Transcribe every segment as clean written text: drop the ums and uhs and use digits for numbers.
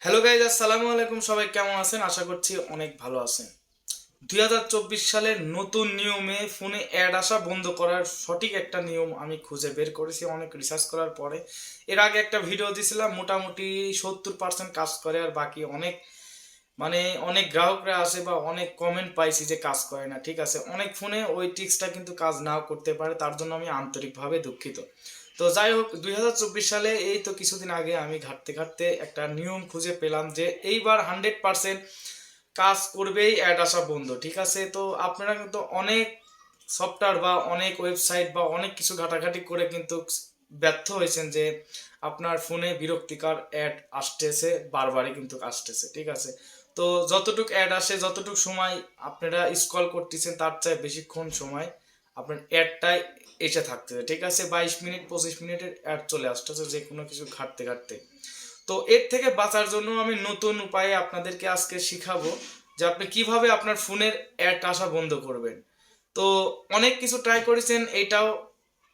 Hello guys, আসসালামু আলাইকুম। সবাই কেমন আছেন? আশা করছি অনেক ভালো আছেন। 2024 সালের নতুন নিয়মে ফোনে অ্যাড আসা বন্ধ করার সঠিক একটা নিয়ম আমি খুঁজে বের করেছি অনেক রিসার্চ করার পরে। এর আগে একটা ভিডিও দিয়েছিলাম, মোটামুটি 70% কাজ করে, আর বাকি অনেক মানে অনেক গ্রাহকরা আসে বা অনেক কমেন্ট পাইছি যে কাজ করে না। ঠিক আছে, অনেক ফোনে ওই টিক্সটা কিন্তু কাজ নাও করতে পারে, তার জন্য আমি আন্তরিকভাবে দুঃখিত। তো যাই হোক, 2024 সালে এই তো কিছুদিন আগে আমি ঘাঁটতে ঘাঁটতে একটা নিয়ম খুঁজে পেলাম যে এইবার 100% কাজ করবেই অ্যাড আসা বন্ধ। ঠিক আছে, তো আপনারা কিন্তু অনেক সফটওয়্যার বা অনেক ওয়েবসাইট বা অনেক কিছু ঘাটাঘাটি করে কিন্তু ব্যর্থ হয়েছেন যে আপনার ফোনে বিরক্তিকর অ্যাড আসতেছে, বারবারই কিন্তু আসতেছে। ঠিক আছে, তো যতটুক অ্যাড আসে, যতটুক সময় আপনারা স্ক্রল করতেছেন, তার চেয়ে বেশিক্ষণ সময় আপনার অ্যাডটাই এসে থাকতেছে। ঠিক আছে, 22 মিনিট 25 মিনিটের অ্যাড চলে আসতেছে যে কোনো কিছু ঘাটতে ঘাটতে। তো এর থেকে বাঁচার জন্য আমি নতুন উপায়ে আপনাদেরকে আজকে শিখাবো যে আপনি কিভাবে আপনার ফোনের অ্যাড আসা বন্ধ করবেন। তো অনেক কিছু ট্রাই করেছেন, এইটাও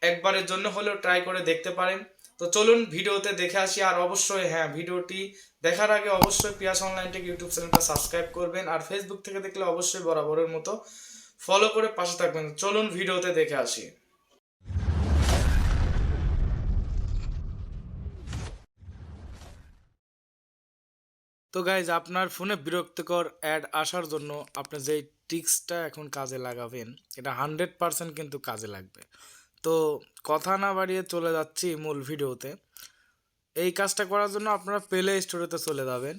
একবারের জন্য হলেও ট্রাই করে দেখতে পারেন। তো চলুন ভিডিওতে দেখে আসি। আর অবশ্যই হ্যাঁ, ভিডিওটি দেখার আগে অবশ্যই পিয়াস অনলাইন টেক ইউটিউব চ্যানেলটা সাবস্ক্রাইব করবেন, আর ফেসবুক থেকে দেখলে অবশ্যই বরাবরের মতো ফলো করে পাশে থাকবেন। চলুন ভিডিওতে দেখে আসি। তো গাইজ, আপনার ফোনে বিরক্তিকর অ্যাড আসার জন্য আপনি যেই ট্রিক্সটা এখন কাজে লাগাবেন, এটা 100% কিন্তু কাজে লাগবে। তো কথা না বাড়িয়ে চলে যাচ্ছি মূল ভিডিওতে। এই কাজটা করার জন্য আপনারা প্লে স্টোরেতে চলে যাবেন।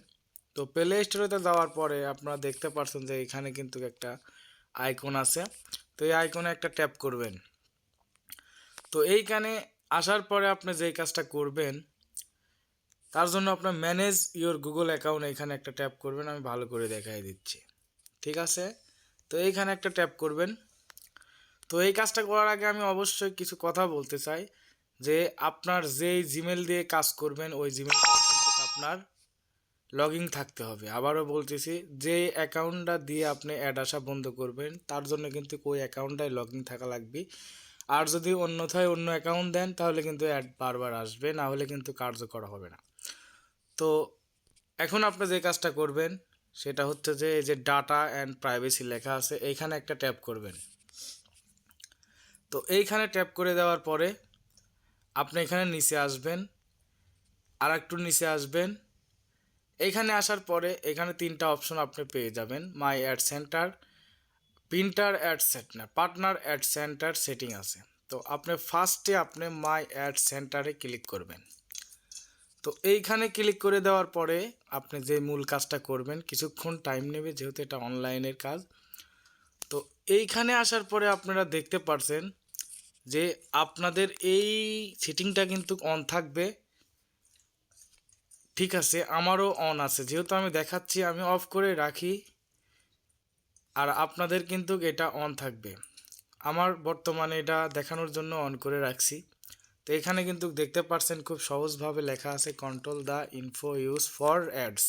তো প্লে স্টোরেতে যাওয়ার পরে আপনারা দেখতে পাচ্ছেন যে এখানে কিন্তু একটা আইকন আছে। তো এই আইকনে একটা ট্যাপ করবেন। তো এইখানে আসার পরে আপনি যেই কাজটা করবেন, তার জন্য আপনার ম্যানেজ ইওর গুগল অ্যাকাউন্ট এখানে একটা ট্যাপ করবেন। আমি ভালো করে দেখাই দিচ্ছি। ঠিক আছে, তো এইখানে একটা ট্যাপ করবেন। তো এই কাজটা করার আগে আমি অবশ্যই কিছু কথা বলতে চাই যে আপনার যেই জিমেল দিয়ে কাজ করবেন ওই জিমেলটা কিন্তু আপনার লগ ইন থাকতে হবে। আবারও বলতেছি, যে অ্যাকাউন্টটা দিয়ে আপনি অ্যাড আসা বন্ধ করবেন তার জন্য কিন্তু ওই অ্যাকাউন্টটাই লগ ইন থাকা লাগবে। আর যদি অন্যথায় অন্য অ্যাকাউন্ট দেন তাহলে কিন্তু অ্যাড বারবার আসবে, না হলে কিন্তু কার্যকর হবে না। তো এখন আপনি যে কাজটা করবেন সেটা হচ্ছে যে এই যে ডাটা অ্যান্ড প্রাইভেসি লেখা আছে এইখানে একটা ট্যাপ করবেন। তো এইখানে ট্যাপ করে দেওয়ার পরে আপনি এখানে নিচে আসবেন, আর একটু নিচে আসবেন। এইখানে আসার পরে এখানে তিনটা অপশন আপনি পেয়ে যাবেন, মাই add centre, printer add centre, partner add centre setting আছে। তো আপনি ফার্স্টে আপনি মাই অ্যাড সেন্টারে ক্লিক করবেন। তো এইখানে ক্লিক করে দেওয়ার পরে আপনি যে মূল কাজটা করবেন, কিছুক্ষণ টাইম নেবে যেহেতু এটা অনলাইনের কাজ। তো এইখানে আসার পরে আপনারা দেখতে পারছেন যে আপনাদের এই সেটিংটা কিন্তু অন থাকবে। ঠিক আছে, আমারও অন আছে, যেহেতু আমি দেখাচ্ছি আমি অফ করে রাখি, আর আপনাদের কিন্তু এটা অন থাকবে। আমার বর্তমানে এটা দেখানোর জন্য অন করে রাখছি। তো এখানে কিন্তু দেখতে পাচ্ছেন খুব সহজভাবে লেখা আছে control the info use for ads.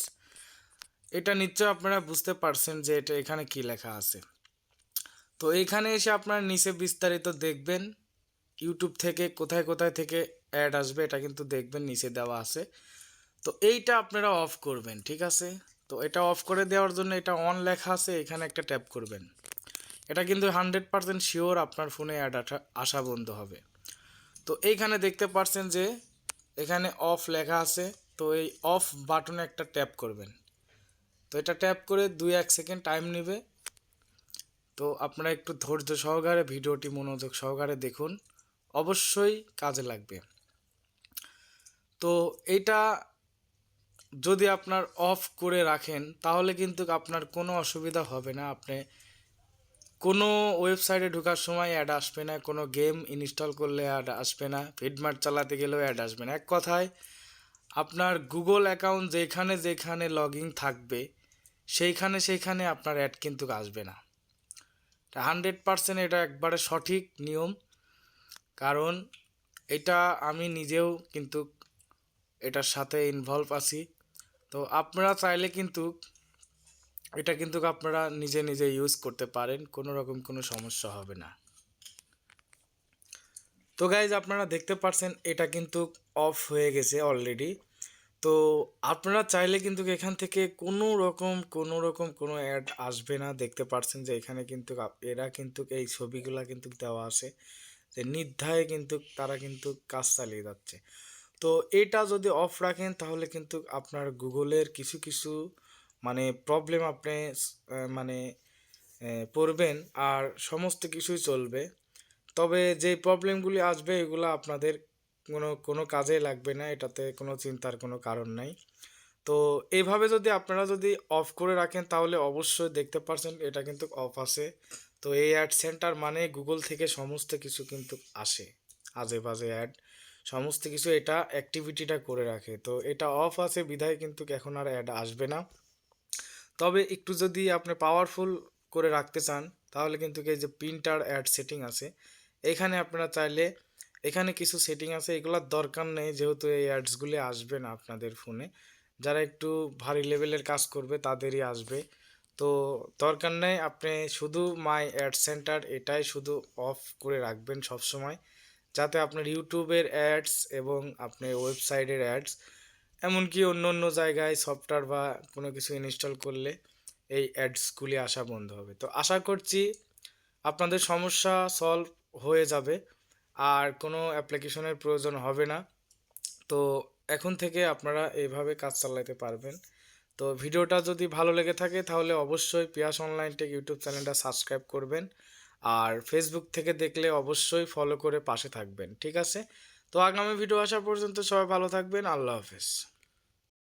এটা নিশ্চয় আপনারা বুঝতে পারছেন যে এটা এখানে কি লেখা আছে। তো এইখানে এসে আপনারা নিচে বিস্তারিত দেখবেন, ইউটিউব থেকে কোথায় কোথায় থেকে অ্যাড আসবে এটা কিন্তু দেখবেন নিচে দেওয়া আছে। তো এইটা আপনারা অফ করবেন। ঠিক আছে, তো এটা অফ করে দেওয়ার জন্য এটা অন লেখা আছে, এখানে একটা ট্যাপ করবেন। এটা কিন্তু 100% শিওর আপনার ফোনে অ্যাড আসা বন্ধ হবে। তো এইখানে দেখতে পাচ্ছেন যে এখানে অফ লেখা আছে। তো এই অফ বাটনে একটা ট্যাপ করবেন। তো এটা ট্যাপ করে 2-1 সেকেন্ড টাইম নেবে। তো আপনারা একটু ধৈর্য সহকারে ভিডিওটি মনোযোগ সহকারে দেখুন, অবশ্যই কাজে লাগবে। তো এটা যদি আপনার অফ করে রাখেন তাহলে কিন্তু আপনার কোনো অসুবিধা হবে না। আপনি কোনো ওয়েবসাইটে ঢোকার সময় অ্যাড আসবে না, কোনো গেম ইনস্টল করলে অ্যাড আসবে না, ফিডমার্ট চালাতে গেলেও অ্যাড আসবে না। এক কথায় আপনার গুগল অ্যাকাউন্ট যেখানে যেখানে লগ ইন থাকবে সেইখানে সেইখানে আপনার অ্যাড কিন্তু আসবে না। 100% এটা একবারে সঠিক নিয়ম, কারণ এটা আমি নিজেও কিন্তু এটার সাথে ইনভলভ আছি। তো আপনারা চাইলে কিন্তু এটা কিন্তু আপনারা নিজে নিজে ইউজ করতে পারেন, কোনো রকম কোনো সমস্যা হবে না। তো গাইজ, আপনারা দেখতে পাচ্ছেন এটা কিন্তু অফ হয়ে গেছে অলরেডি। তো আপনারা চাইলে কিন্তু এখান থেকে কোনো অ্যাড আসবে না। দেখতে পারছেন যে এখানে কিন্তু এরা কিন্তু এই ছবিগুলা কিন্তু দেওয়া আছে যে নির্দ্বিধায় কিন্তু তারা কিন্তু কাজ চালিয়ে যাচ্ছে। তো এটা যদি অফ রাখেন তাহলে কিন্তু আপনার গুগলের কিছু মানে প্রবলেম আপনি মানে পড়বেন, আর সমস্ত কিছুই চলবে। তবে যে প্রবলেমগুলি আসবে এগুলো আপনাদের কোনো কাজে লাগবে না, এটাতে কোনো চিন্তার কোনো কারণ নাই। তো এইভাবে যদি আপনারা যদি অফ করে রাখেন তাহলে অবশ্যই দেখতে পারছেন এটা কিন্তু অফ আছে। তো এই অ্যাড সেন্টার মানে গুগল থেকে সমস্ত কিছু কিন্তু আসে, আজে বাজে অ্যাড সমস্ত কিছু এটা অ্যাক্টিভিটিটা করে রাখে। তো এটা অফ আছে বিধায় কিন্তু এখন আর অ্যাড আসবে না। তবে একটু যদি আপনি পাওয়ারফুল করে রাখতে চান তাহলে কিন্তু এই যে প্রিন্টার অ্যাড সেটিং আছে, এখানে আপনারা চাইলে এখানে কিছু সেটিং আছে, এগুলোর দরকার নেই যেহেতু এই অ্যাডসগুলি আসবে না আপনাদের ফোনে। যারা একটু ভারী লেভেলের কাজ করবে তাদেরই আসবে। তো দরকার নেই, আপনি শুধু মাই অ্যাড সেন্টার এটাই শুধু অফ করে রাখবেন সব সময়, যাতে আপনার ইউটিউবের অ্যাডস এবং আপনার ওয়েবসাইটের অ্যাডস এমনকি অন্য অন্য জায়গায় সফটওয়্যার বা কোনো কিছু ইনস্টল করলে এই অ্যাডসগুলি আসা বন্ধ হবে। তো আশা করছি আপনাদের সমস্যা সলভ হয়ে যাবে, আর কোনো অ্যাপ্লিকেশনের প্রয়োজন হবে না। তো এখন থেকে আপনারা এইভাবে কাজ চালাতে পারবেন। তো ভিডিওটা যদি ভালো লেগে থাকে তাহলে অবশ্যই পিয়াস অনলাইন টেক ইউটিউব চ্যানেলটা সাবস্ক্রাইব করবেন, আর ফেসবুক থেকে দেখলে অবশ্যই ফলো করে পাশে থাকবেন, ঠিক আছে? তো আগামী ভিডিও আসা পর্যন্ত সবাই ভালো থাকবেন, আল্লাহ হাফেজ।